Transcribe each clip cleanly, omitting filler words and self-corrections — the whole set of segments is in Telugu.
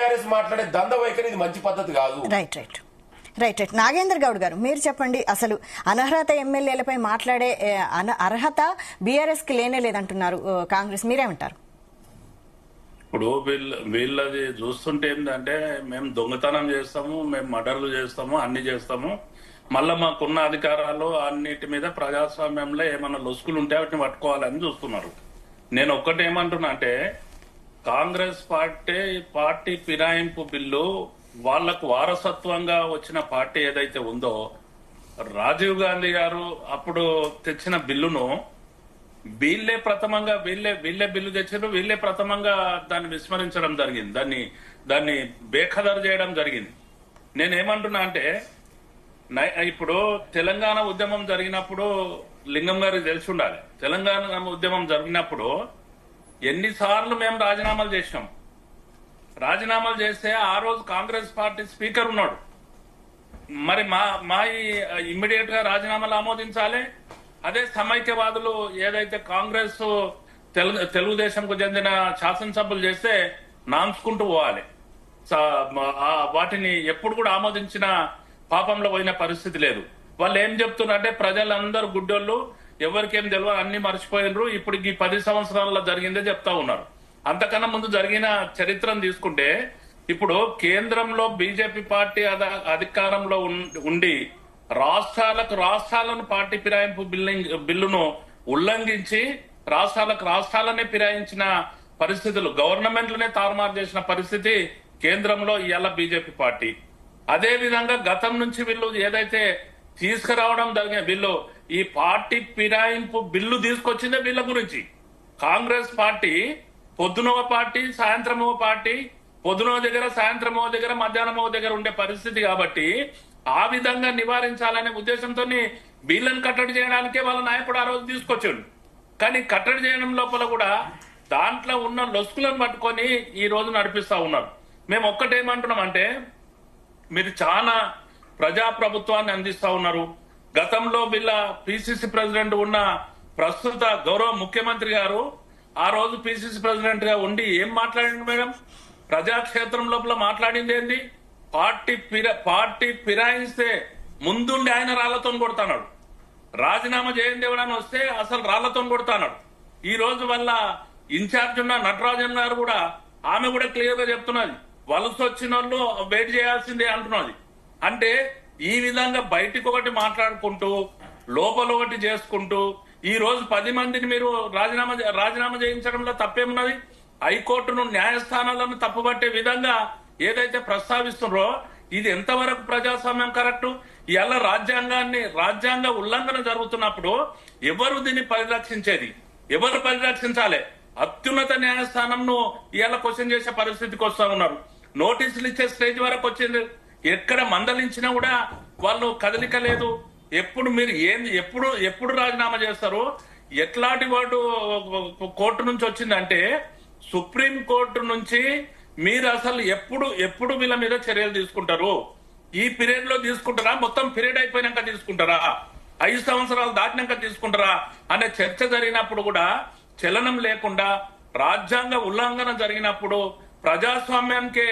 బీఆర్ఎస్ మాట్లాడే దంద వైఖరి ఇది మంచి పద్ధతి కాదు. Right right right right Nagendra Goud గారు మీరు చెప్పండి, అసలు అనర్హత ఎమ్మెల్యేలపై మాట్లాడే అర్హత బీఆర్ఎస్ కి లేనే లేదంటున్నారు కాంగ్రెస్, మీరేమంటారు? ఇప్పుడు వీళ్ళది చూస్తుంటే ఏంటంటే మేము దొంగతనం చేస్తాము, మేము మర్డర్లు చేస్తాము, అన్ని చేస్తాము, మళ్ళా మాకున్న అధికారాలు అన్నిటి మీద ప్రజాస్వామ్యంలో ఏమైనా లొసుకులు ఉంటే వాటిని పట్టుకోవాలని చూస్తున్నారు. నేను ఒక్కటేమంటున్నా అంటే కాంగ్రెస్ పార్టీ ఫిరాయింపు బిల్లు వాళ్లకు వారసత్వంగా వచ్చిన పార్టీ ఏదైతే ఉందో, రాజీవ్ గాంధీ గారు అప్పుడు తెచ్చిన బిల్లును వీళ్ళే ప్రథమంగా వీళ్ళే బిల్లు తెచ్చారు, వీళ్ళే ప్రథమంగా దాన్ని విస్మరించడం జరిగింది, దాన్ని బేఖదరు చేయడం జరిగింది. నేనేమంటున్నా అంటే ఇప్పుడు తెలంగాణ ఉద్యమం జరిగినప్పుడు లింగం గారికి తెలిసి ఉండాలి, తెలంగాణ ఉద్యమం జరిగినప్పుడు ఎన్నిసార్లు మేము రాజీనామాలు చేసినాం. రాజీనామాలు చేస్తే ఆ రోజు కాంగ్రెస్ పార్టీ స్పీకర్ ఉన్నాడు, మరి మా ఇమ్మీడియట్ గా రాజీనామాలు ఆమోదించాలి. అదే సమైక్యవాదులు ఏదైతే కాంగ్రెస్ తెలుగుదేశంకు చెందిన శాసనసభ్యులు చేస్తే నాంచుకుంటూ పోవాలి, వాటిని ఎప్పుడు కూడా ఆమోదించిన పాపంలో పోయిన పరిస్థితి లేదు. వాళ్ళు ఏం చెప్తున్నారంటే ప్రజలందరూ గుడ్డోళ్ళు, ఎవరికేం తెలియదు, అన్ని మర్చిపోయినరు, ఇప్పుడు ఈ 10 సంవత్సరాల్లో జరిగిందే చెప్తా ఉన్నారు. అంతకన్నా ముందు జరిగిన చరిత్రను తీసుకుంటే ఇప్పుడు కేంద్రంలో బీజేపీ పార్టీ అధికారంలో ఉండి రాష్ట్రాలను పార్టీ ఫిరాయింపు బిల్లును ఉల్లంఘించి రాష్ట్రాలనే ఫిరాయించిన పరిస్థితులు, గవర్నమెంట్లనే తారుమారు చేసిన పరిస్థితి కేంద్రంలో ఇవాళ బీజేపీ పార్టీ. అదే విధంగా గతం నుంచి వీళ్ళు ఏదైతే తీసుకురావడం జరిగిన వీళ్ళు ఈ పార్టీ ఫిరాయింపు బిల్లు తీసుకొచ్చిందే వీళ్ళ గురించి. కాంగ్రెస్ పార్టీ పొద్దున పార్టీ, సాయంత్రం పార్టీ, పొద్దున దగ్గర, సాయంత్రం దగ్గర, మధ్యాహ్నం దగ్గర ఉండే పరిస్థితి కాబట్టి ఆ విధంగా నివారించాలనే ఉద్దేశంతో వీళ్ళని కట్టడి చేయడానికే వాళ్ళ నాయకుడు ఆ రోజు తీసుకొచ్చాడు. కానీ కట్టడి చేయడం లోపల కూడా దాంట్లో ఉన్న లొసుకులను పట్టుకొని ఈ రోజు నడిపిస్తా ఉన్నారు. మేము ఒక్కటేమంటున్నాం అంటే మీరు చాలా ప్రజాప్రభుత్వాన్ని అందిస్తా ఉన్నారు. గతంలో వీళ్ళ పిసిసి ప్రెసిడెంట్ ఉన్న ప్రస్తుత గౌరవ ముఖ్యమంత్రి గారు ఆ రోజు పిసిసి ప్రెసిడెంట్ గా ఉండి ఏం మాట్లాడింది మేడం? ప్రజాక్షేత్రం లోపల మాట్లాడింది ఏంది? పార్టీ ఫిరాయిస్తే ముందుండి ఆయన రాళ్లతో కొడతాడు, రాజీనామా చేయండి ఎవడని వస్తే అసలు రాళ్లతో కొడతాడు. ఈ రోజు వల్ల ఇన్ఛార్జ్ ఉన్న నటరాజన్ గారు కూడా ఆమె కూడా క్లియర్ గా చెప్తున్నది, వలస వచ్చిన వాళ్ళు వెయిట్ చేయాల్సిందే అంటున్నది. అంటే ఈ విధంగా బయటికి ఒకటి మాట్లాడుకుంటూ లోపల ఒకటి చేసుకుంటూ ఈ రోజు 10 మందిని మీరు రాజీనామా చేయించడంలో తప్పేమున్నది? హైకోర్టును, న్యాయస్థానాలను తప్పుపట్టే విధంగా ఏదైతే ప్రస్తావిస్తున్నారో ఇది ఎంతవరకు ప్రజాస్వామ్యం కరెక్ట్? ఇవాళ రాజ్యాంగ ఉల్లంఘన జరుగుతున్నప్పుడు ఎవరు దీన్ని పరిరక్షించేది? ఎవరు పరిరక్షించాలి? అత్యున్నత న్యాయస్థానంను ఇవాళ క్వశ్చన్ చేసే పరిస్థితికి వస్తా ఉన్నారు. నోటీసులు ఇచ్చే స్టేజ్ వరకు వచ్చింది. ఎక్కడ మందలించినా కూడా వాళ్ళు కదలిక లేదు. మీరు ఎప్పుడు రాజీనామా చేస్తారు? ఎట్లాంటి వాడు కోర్టు నుంచి వచ్చిందంటే సుప్రీం కోర్టు నుంచి మీరు అసలు ఎప్పుడు వీళ్ళ మీద చర్యలు తీసుకుంటారు? ఈ పీరియడ్ లో తీసుకుంటారా? మొత్తం పీరియడ్ అయిపోయినాక తీసుకుంటారా? 5 సంవత్సరాలు దాటినాక తీసుకుంటారా అనే చర్చ జరిగినప్పుడు కూడా చలనం లేకుండా, రాజ్యాంగ ఉల్లంఘన జరిగినప్పుడు, ప్రజాస్వామ్యానికే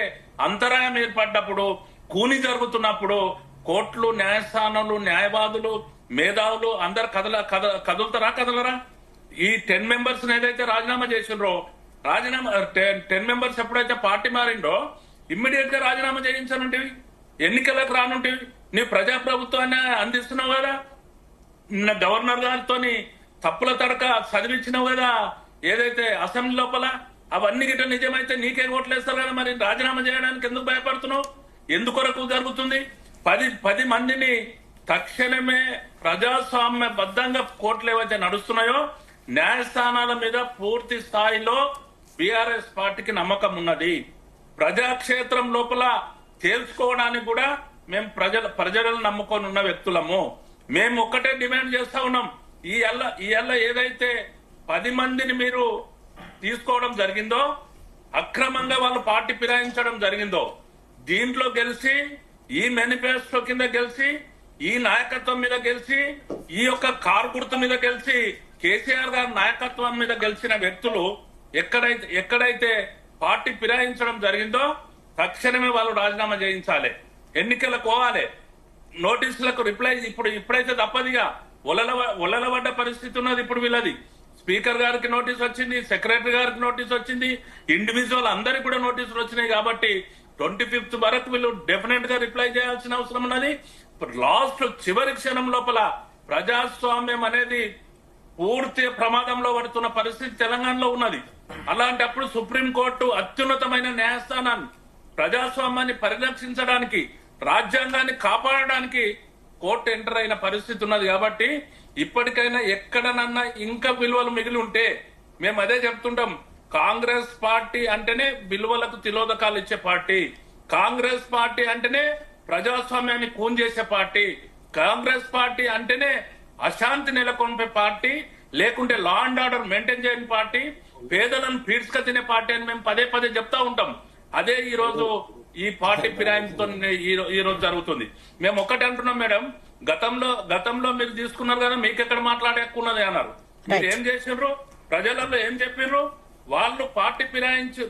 అంతరాయం ఏర్పడ్డప్పుడు, కూని జరుగుతున్నప్పుడు కోర్టులు, న్యాయస్థానాలు, న్యాయవాదులు, మేధావులు అందరు కదలరా? ఈ 10 మెంబర్స్ ఏదైతే రాజీనామా చేసిండ్రో, 10 మెంబర్స్ ఎప్పుడైతే పార్టీ మారిండో ఇమ్మీడియట్ గా రాజీనామా చేయించానంటివి, ఎన్నికలకు రానుంటివి. నీవు ప్రజాప్రభుత్వాన్ని అందిస్తున్నావు కదా, గవర్నర్ గారితో తప్పుల తడక చదివించినావు కదా ఏదైతే అసెంబ్లీ లోపల, అవన్నీ గిట్ట నిజమైతే నీకే ఓట్లేస్తారు కదా, మరి రాజీనామా చేయడానికి ఎందుకు భయపడుతున్నావు? ఎందుకొరకు జరుగుతుంది? 10 మందిని తక్షణమే ప్రజాస్వామ్యబద్ధంగా కోర్టులు ఏవైతే నడుస్తున్నాయో న్యాయస్థానాల మీద పూర్తి స్థాయిలో బీఆర్ఎస్ పార్టీకి నమ్మకం ఉన్నది. ప్రజాక్షేత్రం లోపల తేల్చుకోవడానికి కూడా మేము ప్రజలను నమ్ముకొని ఉన్న వ్యక్తులము. మేము ఒక్కటే డిమాండ్ చేస్తా ఉన్నాం, ఈ ఏదైతే 10 మందిని మీరు తీసుకోవడం జరిగిందో, అక్రమంగా వాళ్ళు పార్టీ ఫిరాయించడం జరిగిందో, దీంట్లో గెలిచి, ఈ మేనిఫెస్టో కింద గెలిచి, ఈ నాయకత్వం మీద గెలిచి, ఈ యొక్క కారు గుర్తు మీద గెలిచి, కేసీఆర్ గారి నాయకత్వం మీద గెలిచిన వ్యక్తులు ఎక్కడైతే పార్టీ ఫిరాయించడం జరిగిందో తక్షణమే వాళ్ళు రాజీనామా చేయించాలి, ఎన్నికలకు పోవాలి, నోటీసులకు రిప్లై ఇప్పుడైతే తప్పదిగా. ఒలలబడ్డ పరిస్థితి ఉన్నది ఇప్పుడు వీళ్ళది. స్పీకర్ గారికి నోటీస్ వచ్చింది, సెక్రటరీ గారికి నోటీస్ వచ్చింది, ఇండివిజువల్ అందరికి కూడా నోటీసులు వచ్చినాయి. కాబట్టి 25th వరకు వీళ్ళు డెఫినెట్ గా రిప్లై చేయాల్సిన అవసరం ఉన్నది. లాస్ట్ చివరి క్షణం లోపల ప్రజాస్వామ్యం అనేది పూర్తి ప్రమాదంలో పడుతున్న పరిస్థితి తెలంగాణలో ఉన్నది. అలాంటప్పుడు సుప్రీంకోర్టు అత్యున్నతమైన న్యాయస్థానాన్ని, ప్రజాస్వామ్యాన్ని పరిరక్షించడానికి, రాజ్యాంగాన్ని కాపాడడానికి కోర్టు ఎంటర్ అయిన పరిస్థితి ఉన్నది. కాబట్టి ఇప్పటికైనా ఎక్కడనన్నా ఇంకా విలువలు మిగిలి ఉంటే మేము అదే చెప్తుంటాం, కాంగ్రెస్ పార్టీ అంటేనే విలువలకు తిలోదకాలు ఇచ్చే పార్టీ, కాంగ్రెస్ పార్టీ అంటేనే ప్రజాస్వామ్యాన్ని కూన్ చేసే పార్టీ, కాంగ్రెస్ పార్టీ అంటేనే అశాంతి నెలకొల్పే పార్టీ, లేకుంటే లా అండ్ ఆర్డర్ మెయింటైన్ చేయని పార్టీ, పేదలను పీడ్స్క తినే పార్టీ అని మేము పదే పదే చెప్తా ఉంటాం. అదే ఈ రోజు ఈ పార్టీ ఫిరాయింపుతో ఈ రోజు జరుగుతుంది. మేము ఒక్కటే అంటున్నాం మేడం, గతంలో మీరు తీసుకున్నారు కదా, మీకు ఎక్కడ మాట్లాడేక్కున్నది అన్నారు. మీరు ఏం చేసిండ్రు, ప్రజలలో ఏం చెప్పిర్రు? వాళ్ళు పార్టీ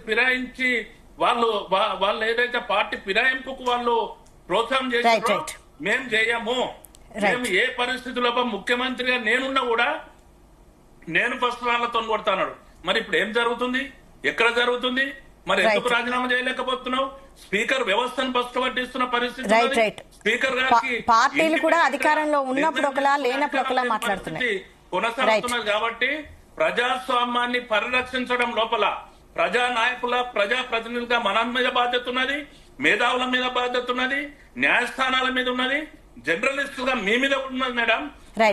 ఫిరాయించి వాళ్ళు ఏదైతే పార్టీ ఫిరాయింపుకు వాళ్ళు ప్రోత్సాహం చేసిండ్రో మేము చేయము. మేము ఏ పరిస్థితుల్లో ముఖ్యమంత్రిగా నేనున్నా కూడా నేను ఫస్ట్ వాళ్ళతో కొడతాను. మరి ఇప్పుడు ఏం జరుగుతుంది, ఎక్కడ జరుగుతుంది? మరి ఎందుకు రాజీనామా చేయలేకపోతున్నావు? స్పీకర్ వ్యవస్థను ఫస్ట్ పట్టిస్తున్న పరిస్థితి. స్పీకర్ గారికి పార్టీలు కూడా అధికారంలో ఉన్నప్పుడు ఒకలా లేనప్పుడు ఒకలా మాట్లాడుతున్నాయి కొనసాగుతున్నది. కాబట్టి ప్రజాస్వామ్యాన్ని పరిరక్షించడం లోపల ప్రజా నాయకుల, ప్రజా ప్రతినిధులుగా మన మీద బాధ్యత ఉన్నది, మేధావుల మీద బాధ్యత ఉన్నది, న్యాయస్థానాల మీద ఉన్నది, జర్నలిస్టులుగా మీ మీద ఉన్నది మేడం.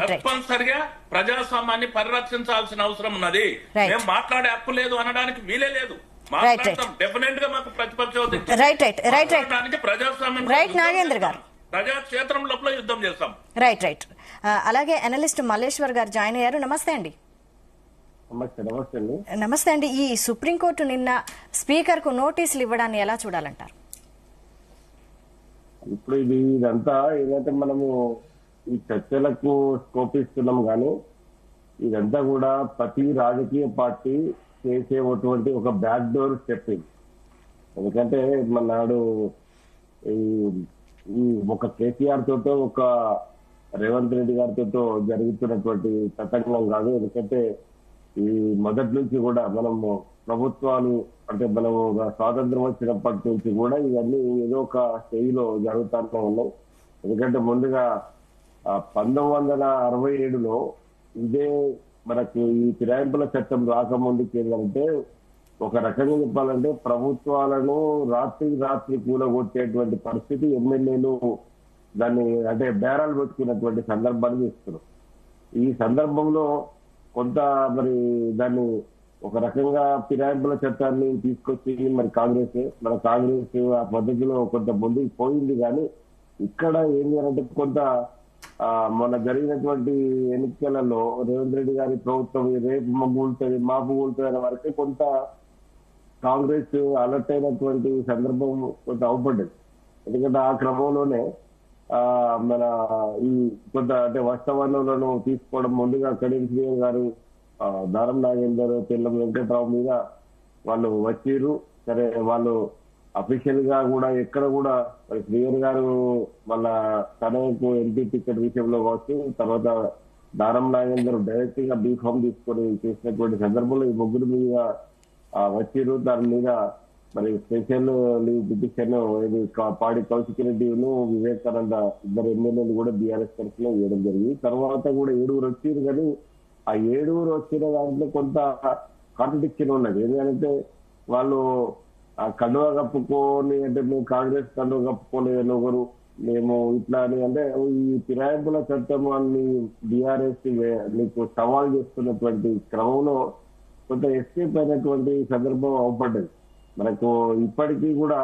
తప్పనిసరిగా ప్రజాస్వామ్యాన్ని పరిరక్షించాల్సిన అవసరం ఉన్నది. మేము మాట్లాడే హక్కు లేదు అనడానికి వీలే లేదు. డెఫినెట్ గా మాకు ప్రతిపక్ష ప్రజాస్వామ్యం నాగేంద్ర గారు ప్రజాక్షేత్రం లోపల యుద్ధం చేస్తాం. రైట్. అలాగే అనలిస్ట్ మల్లేశ్వర్ గారు జాయిన్ అయ్యారు. నమస్తే అండి. నమస్తే అండి. ఈ సుప్రీంకోర్టు నిన్న స్పీకర్ కు నోటీసులు ఇవ్వడాన్ని ఎలా చూడాలంటారు? ఇప్పుడు ఇదంతా ఏదైతే మనము ఈ చర్చలకు స్కోప్ ఇస్తున్నాం కానీ ఇదంతా కూడా ప్రతి రాజకీయ పార్టీ చేసేటువంటి ఒక బ్యాక్ డోర్ స్టెప్ ఇది. ఎందుకంటే మనాడు ఈ ఒక కేసీఆర్ తోటో ఒక రేవంత్ రెడ్డి గారితో జరుగుతున్నటువంటి తతంగం కాదు. ఎందుకంటే ఈ మొదటి నుంచి కూడా మనము ప్రభుత్వాలు అంటే మనము స్వాతంత్రం వచ్చినప్పటి నుంచి కూడా ఇవన్నీ ఏదో ఒక స్థాయిలో జరుగుతూనే ఉన్నాయి. ఎందుకంటే ముందుగా 1967లో ఇదే మనకు ఈ ఫిరాయింపుల చట్టం రాకముందుకు ఏంటంటే ఒక రకంగా చెప్పాలంటే ప్రభుత్వాలను రాత్రి కూలగొట్టేటువంటి పరిస్థితి ఎమ్మెల్యేలు దాన్ని అంటే బేరాలు పెట్టుకున్నటువంటి సందర్భాన్ని చూస్తున్నాం. ఈ సందర్భంలో కొంత మరి దాన్ని ఒక రకంగా ఫిరాయింపుల చట్టాన్ని తీసుకొచ్చి మరి కాంగ్రెస్ ఆ పద్ధతిలో కొంత ముందుకు పోయింది. కానీ ఇక్కడ ఏం చేయాలంటే కొంత మొన్న జరిగినటువంటి ఎన్నికలలో రేవంత్ రెడ్డి గారి ప్రభుత్వం రేపు మాపు కూలుతుంది అనే వరకే కొంత కాంగ్రెస్ అలర్ట్ అయినటువంటి సందర్భం కొంత అవపడ్డది. ఎందుకంటే ఆ క్రమంలోనే మన ఈ కొంత అంటే వాస్తవాలను తీసుకోవడం ముందుగా కడియం శ్రీహరి గారు, దారం నాగేందర్, తెల్లం వెంకట్రావు మీద వాళ్ళు వచ్చిర్రు. సరే వాళ్ళు అఫీషియల్ గా కూడా ఎక్కడ కూడా శ్రీహరి గారు వాళ్ళ తనకు ఎంపీ టికెట్ విషయంలో కావచ్చు, తర్వాత దారం నాగేందర్ డైరెక్ట్ గా బీఫామ్ తీసుకొని చేసినటువంటి సందర్భంలో ఈ ముగ్గురు మీద వచ్చిర్రు. దాని మీద మరి స్పెషల్ లీవ్ పిటిషన్ పాడి కౌశిక్ రెడ్డిను వివేకానంద ఇద్దరు ఎమ్మెల్యేలు కూడా బీఆర్ఎస్ తరఫున ఇవ్వడం జరిగింది. తర్వాత కూడా 7 వచ్చారు. కానీ ఆ 7 వచ్చిన దాంట్లో కొంత కాంట్రడిక్షన్ ఉన్నది. ఎందుకంటే వాళ్ళు ఆ కండువా కప్పుకొని అంటే మేము కాంగ్రెస్ కండువా కప్పుకోలేదని ఒకరు, మేము ఇట్లా అని అంటే ఈ ఫిరాయింపుల చట్టం అని బీఆర్ఎస్ నీకు సవాల్ చేస్తున్నటువంటి క్రమంలో కొంత ఎస్కేప్ అయినటువంటి సందర్భం అవపడ్డది. మనకు ఇప్పటికీ కూడా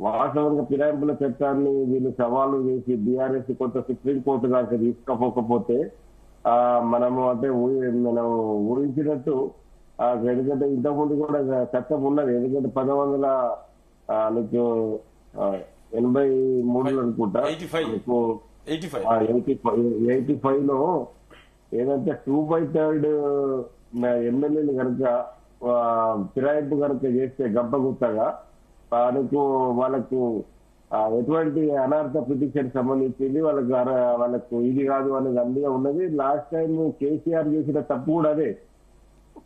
వాస్తవంగా ఫిరాయింపుల చట్టాన్ని వీళ్ళు సవాలు చేసి బీఆర్ఎస్ కొంత సుప్రీంకోర్టు దాకా తీసుకపోకపోతే మనము అంటే మనం ఊహించినట్టు ఎందుకంటే ఇంతకుముందు కూడా చట్టం ఉన్నది. ఎందుకంటే 1983 అనుకుంటా 85 లో ఏదంటే 2/3 ఎమ్మెల్యేలు కనుక ఫిరాయింపు కనుక చేస్తే గంపగుత్తగా వాళ్ళకు ఎటువంటి అనర్థ పిటిషన్ సంబంధించింది వాళ్ళకు ఇది కాదు అనేది అన్నిగా ఉన్నది. లాస్ట్ టైం కేసీఆర్ చేసిన తప్పు కూడా అదే.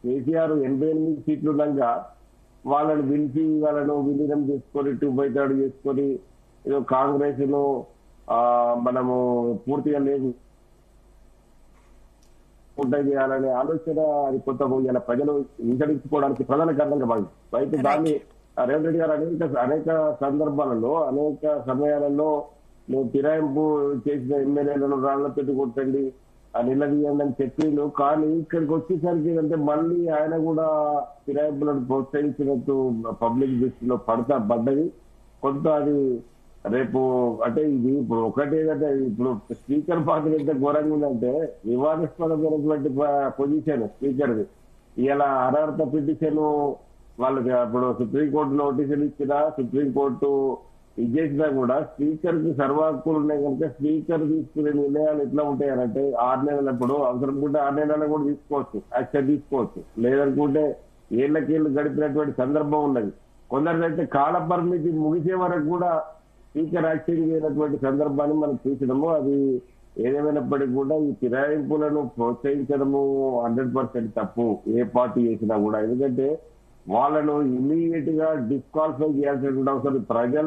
కేసీఆర్ 88 సీట్లు ఉండగా వాళ్ళని పిలిచి వాళ్ళను విలీనం చేసుకొని 2/3 చేసుకొని ఏదో కాంగ్రెస్ ను మనము పూర్తిగా లేదు చేయాలనే ఆలోచన అది కొంత ఇలా ప్రజలు వింటడించుకోవడానికి ప్రధాన కారణంగా భావించారు. అయితే దాన్ని రేవంత్ రెడ్డి గారు అనేక సందర్భాలలో అనేక సమయాలలో నువ్వు ఫిరాయింపు చేసిన ఎమ్మెల్యేలను రాళ్లతోటి కొట్టండి నిలదీయండి అని చెప్పిండు. కానీ ఇక్కడికి వచ్చేసరికి ఏంటంటే మళ్ళీ ఆయన కూడా ఫిరాయింపులను ప్రోత్సహించినట్టు పబ్లిక్ దృష్టిలో పడ్డది. కొంత అది రేపు అంటే ఇది ఇప్పుడు ఒకటి ఏంటంటే ఇప్పుడు స్పీకర్ పాత్ర ఎంత ఘోరంగా ఉందంటే వివాదాస్పదమైనటువంటి పొజిషన్ స్పీకర్ది. ఇలా అనర్హత పిటిషన్ వాళ్ళకి అప్పుడు సుప్రీంకోర్టు నోటీసులు ఇచ్చినా సుప్రీంకోర్టు ఇది చేసినా కూడా స్పీకర్ కి సర్వహక్కులు ఉన్నాయి కనుక స్పీకర్ తీసుకునే నిర్ణయాలు ఎట్లా ఉంటాయనంటే 6 నెలలప్పుడు అవసరం ఉంటే 6 నెలలు కూడా తీసుకోవచ్చు, యాక్షన్ తీసుకోవచ్చు. లేదనుకుంటే ఏళ్లకేళ్లు గడిపినటువంటి సందర్భం ఉన్నది. కొందరికైతే కాల పరిమితి ముగిసే వరకు కూడా స్పీకర్ యాక్షన్ చేయనటువంటి సందర్భాన్ని మనం చూసినాము. అది ఏదేమైనప్పటికీ కూడా ఈ ఫిరాయింపులను ప్రోత్సహించడము 100% తప్పు ఏ పార్టీ చేసినా కూడా. ఎందుకంటే వాళ్ళను ఇమీడియట్ గా డిస్క్వాలిఫై చేయాల్సినటువంటి అవసరం ప్రజలు